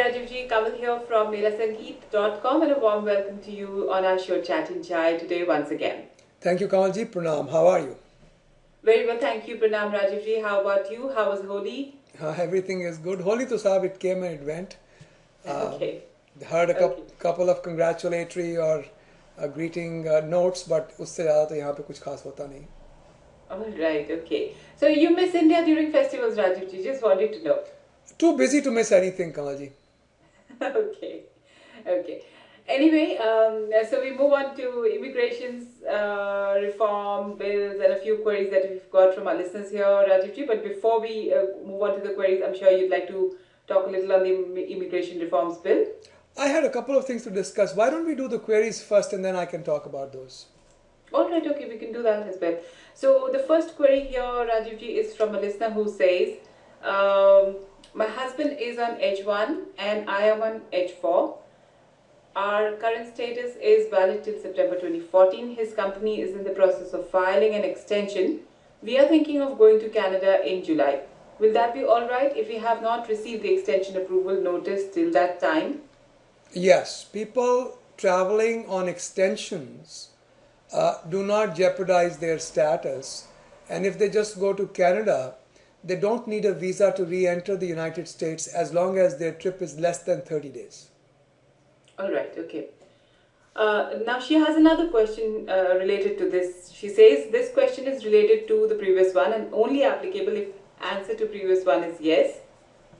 Rajivji, Kamal here from melasangeet.com and a warm welcome to you on our show Chat and Chai today once again. Thank you, Kamalji. Pranam. How are you? Very well, thank you, Pranam Rajivji. How about you? How was Holi? Everything is good. Holi to Sahib, it came and it went. Okay. Heard a couple of congratulatory or greeting notes, but उससे ज़्यादा तो यहाँ पे कुछ खास होता नहीं. All right, okay. So you miss India during festivals, Rajivji? Just wanted to know. Too busy to miss anything, Kamalji. Okay, okay. Anyway, so we move on to immigrations, reform bills, and a few queries that we've got from our listeners here, Rajivji. But before we move on to the queries, I'm sure you'd like to talk a little on the immigration reforms bill. I had a couple of things to discuss. Why don't we do the queries first and then I can talk about those? All right, okay, we can do that as well. So the first query here, Rajivji, is from a listener who says, my husband is on H1 and I am on H4. Our current status is valid till September 2014. His company is in the process of filing an extension. We are thinking of going to Canada in July. Will that be all right if we have not received the extension approval notice till that time? Yes, people traveling on extensions do not jeopardize their status, and if they just go to Canada, they don't need a visa to re-enter the United States as long as their trip is less than 30 days. All right, okay. Now she has another question related to this. She says this question is related to the previous one and only applicable if answer to previous one is yes.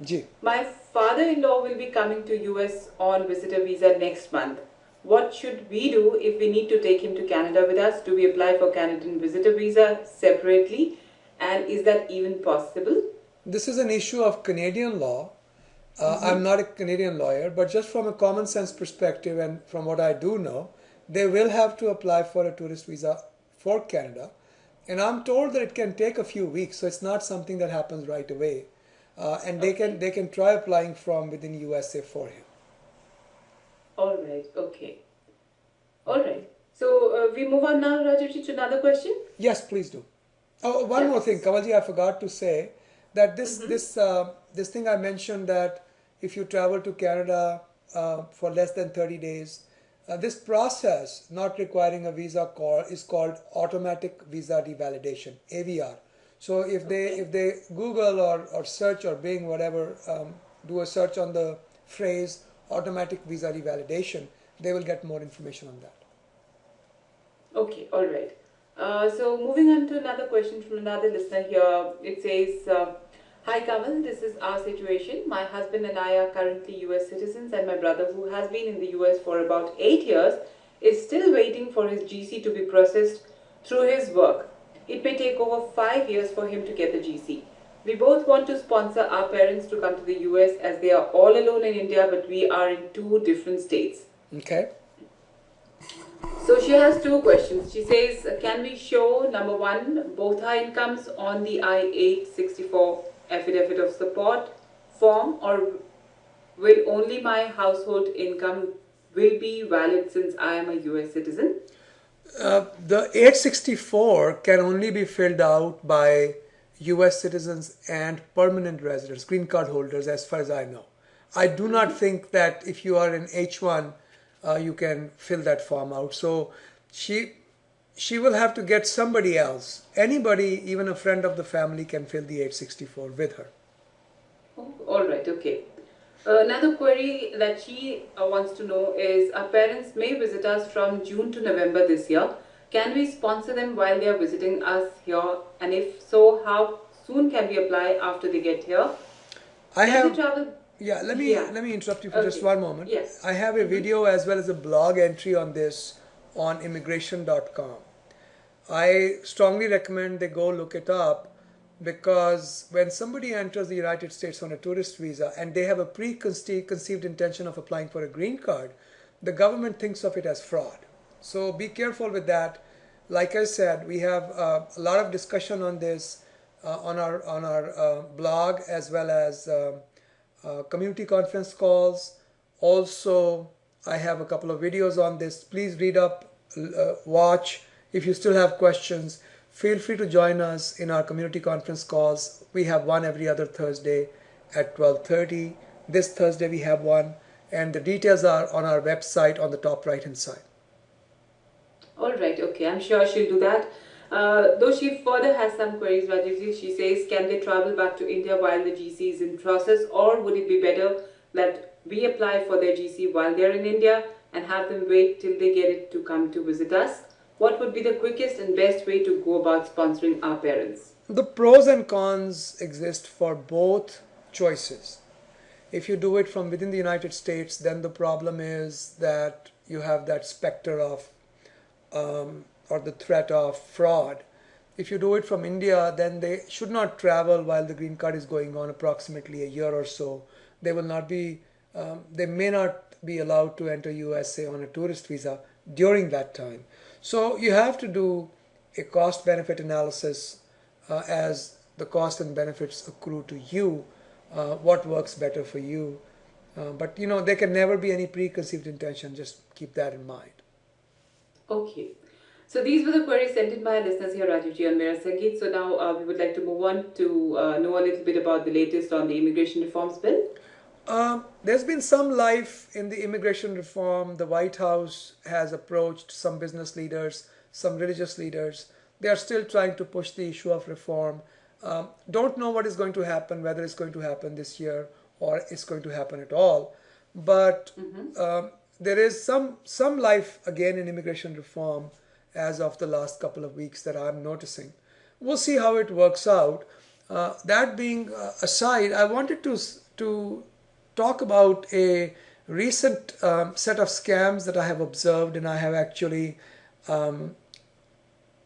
Ji. My father-in-law will be coming to US on visitor visa next month. What should we do if we need to take him to Canada with us? Do we apply for Canadian visitor visa separately? And is that even possible? This is an issue of Canadian law. I'm not a Canadian lawyer, but just from a common sense perspective and from what I do know, they will have to apply for a tourist visa for Canada. And I'm told that it can take a few weeks, so it's not something that happens right away. And they can try applying from within USA for him. All right, okay. All right. So we move on now, Rajivji, to another question? Yes, please do. Oh, one more thing, Kamalji, I forgot to say that this thing I mentioned, that if you travel to Canada for less than 30 days, this process not requiring a visa is called automatic visa devalidation, AVR. So if they Google or search or Bing, whatever, do a search on the phrase automatic visa devalidation, they will get more information on that. Okay, all right. So moving on to another question from another listener here. It says, hi Kamal, this is our situation. My husband and I are currently US citizens and my brother, who has been in the US for about 8 years, is still waiting for his GC to be processed through his work. It may take over 5 years for him to get the GC. We both want to sponsor our parents to come to the US as they are all alone in India, but we are in 2 different states. Okay. So she has 2 questions. She says, can we show, number 1, both our incomes on the I-864 affidavit of support form, or will only my household income will be valid since I am a US citizen? The 864 can only be filled out by US citizens and permanent residents, green card holders, as far as I know. I do not think that if you are in H1, you can fill that form out. So she will have to get somebody else. Anybody, even a friend of the family, can fill the 864 with her. Oh, all right, okay. Another query that she wants to know is, our parents may visit us from June to November this year. Can we sponsor them while they are visiting us here? And if so, how soon can we apply after they get here? Let me interrupt you for just one moment. Yes. I have a video as well as a blog entry on this on immigration.com. I strongly recommend they go look it up, because when somebody enters the United States on a tourist visa and they have a preconceived intention of applying for a green card, the government thinks of it as fraud. So be careful with that. Like I said, we have a lot of discussion on this on our blog, as well as community conference calls. Also, I have a couple of videos on this. Please read up, watch. If you still have questions, feel free to join us in our community conference calls. We have one every other Thursday at 12:30. this Thursday we have one, and the details are on our website on the top right hand side. All right, okay, I'm sure she'll do that. Though she further has some queries, Rajivji, she says, can they travel back to India while the GC is in process, or would it be better that we apply for their GC while they're in India and have them wait till they get it to come to visit us? What would be the quickest and best way to go about sponsoring our parents? The pros and cons exist for both choices. If you do it from within the United States, then the problem is that you have that specter of or the threat of fraud. If you do it from India, then they should not travel while the green card is going on approximately a year or so. They will not be, they may not be allowed to enter USA on a tourist visa during that time. So you have to do a cost benefit analysis as the cost and benefits accrue to you, what works better for you. But you know, there can never be any preconceived intention, just keep that in mind. Okay. So these were the queries sent in by our listeners here, Rajivji, on Mera Sangeet. So now we would like to move on to know a little bit about the latest on the immigration reforms bill. There's been some life in the immigration reform. The White House has approached some business leaders, some religious leaders. They are still trying to push the issue of reform. Don't know what is going to happen, whether it's going to happen this year or it's going to happen at all. But there is some life again in immigration reform as of the last couple of weeks that I'm noticing. We'll see how it works out. That being aside, I wanted to talk about a recent set of scams that I have observed, and I have actually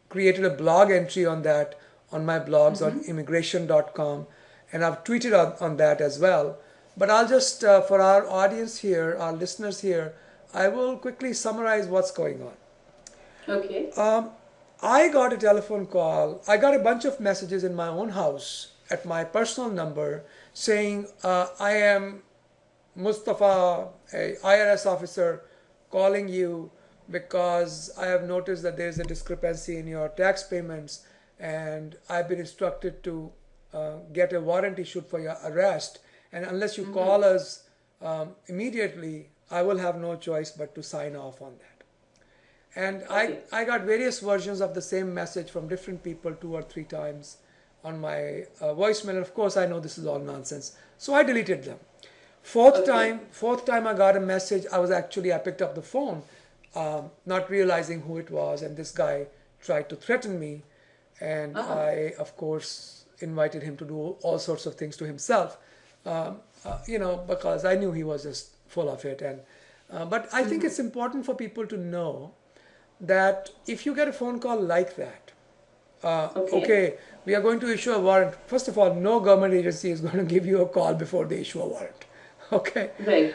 created a blog entry on that on my blogs on immigration.com, and I've tweeted on that as well. But I'll just, for our audience here, our listeners here, I will quickly summarize what's going on. Okay. I got a telephone call. I got a bunch of messages in my own house at my personal number saying, I am Mustafa, a IRS officer, calling you because I have noticed that there is a discrepancy in your tax payments, and I've been instructed to get a warrant issued for your arrest. And unless you call us immediately, I will have no choice but to sign off on that. And Okay. I got various versions of the same message from different people 2 or 3 times on my voicemail. And of course, I know this is all nonsense. So I deleted them. Fourth time I got a message, I picked up the phone, not realizing who it was. And this guy tried to threaten me. And I, of course, invited him to do all sorts of things to himself, because I knew he was just full of it. And but I think it's important for people to know that if you get a phone call like that, okay, we are going to issue a warrant. First of all, no government agency is going to give you a call before they issue a warrant. Okay. Right.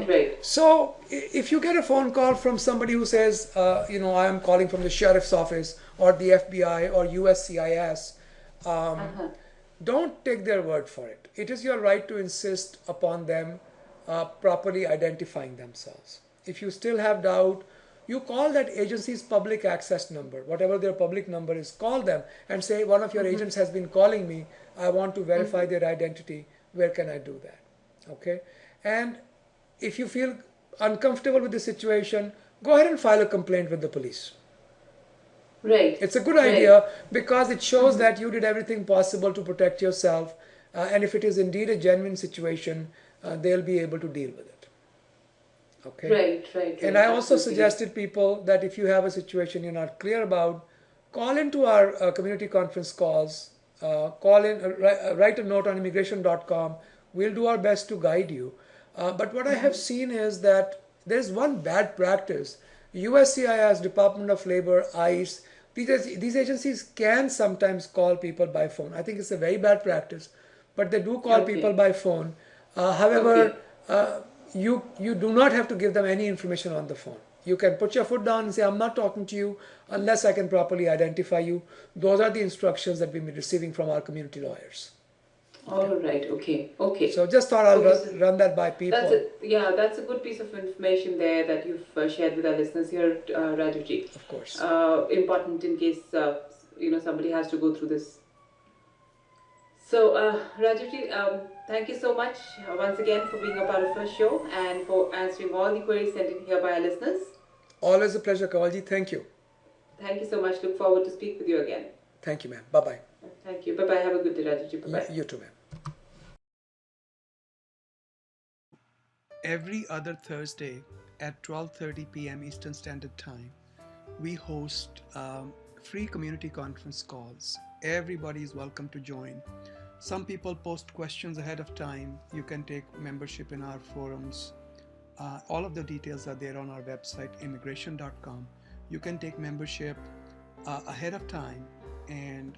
Right. So if you get a phone call from somebody who says, I am calling from the sheriff's office or the FBI or USCIS, don't take their word for it. It is your right to insist upon them properly identifying themselves. If you still have doubt, you call that agency's public access number, whatever their public number is, call them and say, one of your agents has been calling me. I want to verify their identity. Where can I do that? Okay. And if you feel uncomfortable with the situation, go ahead and file a complaint with the police. Right. It's a good idea because it shows that you did everything possible to protect yourself. And if it is indeed a genuine situation, they'll be able to deal with it. Okay. Right. And I also Absolutely. suggested people that if you have a situation you're not clear about, call into our community conference calls, write a note on immigration.com. We'll do our best to guide you. But what I have seen is that there's one bad practice. USCIS, Department of Labor, ICE, these agencies can sometimes call people by phone. I think it's a very bad practice, but they do call people by phone. However, you do not have to give them any information on the phone. You can put your foot down and say, I'm not talking to you unless I can properly identify you. Those are the instructions that we've been receiving from our community lawyers. All right. Okay. So just thought I'll run that by people. That's a good piece of information there that you've shared with our listeners here, Rajivji. Of course. Important in case somebody has to go through this So, Rajivji, thank you so much once again for being a part of our show and for answering all the queries sent in here by our listeners. Always a pleasure, Kawalji. Thank you. Thank you so much. Look forward to speak with you again. Thank you, ma'am. Bye bye. Thank you. Bye bye. Have a good day, Rajivji. Bye bye. You too, ma'am. Every other Thursday at 12:30 p.m. Eastern Standard Time, we host free community conference calls. Everybody is welcome to join. Some people post questions ahead of time. You can take membership in our forums. All of the details are there on our website, immigration.com. You can take membership ahead of time, and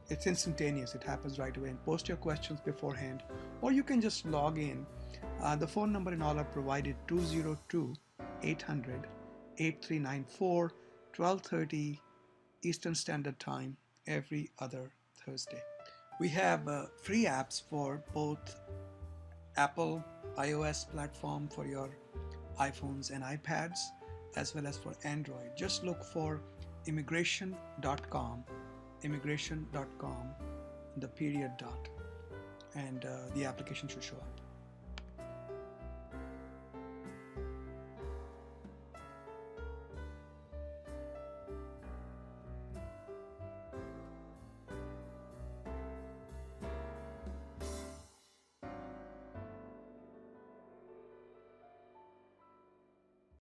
it's instantaneous. It happens right away. And post your questions beforehand, or you can just log in. The phone number and all are provided: 202-800-8394, 12:30 Eastern Standard Time every other Thursday. We have free apps for both Apple iOS platform for your iPhones and iPads, as well as for Android. Just look for immigration.com, the period dot, and the application should show up.